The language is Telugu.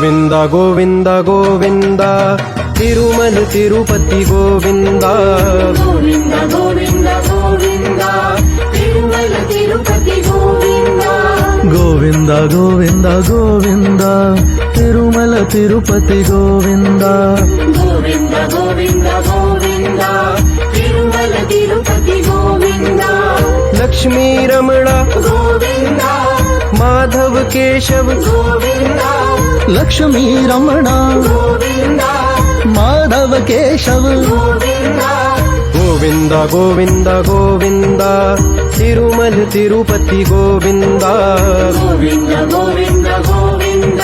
గోవింద గోవింద గోవింద తిరుమల తిరుపతి గోవింద గోవింద గోవింద గోవింద తిరుమల తిరుపతి గోవింద గోవింద గోవింద గోవింద తిరుమల తిరుపతి గోవింద గోవింద గోవింద గోవింద తిరుమల తిరుపతి గోవింద లక్ష్మీ రమణ గోవింద మాధవ కేశవ గోవింద లక్ష్మీ రమణ గోవింద మాధవ కేశవ గోవింద గోవింద గోవింద గోవింద తిరుమల తిరుపతి గోవింద గోవింద గోవింద గోవింద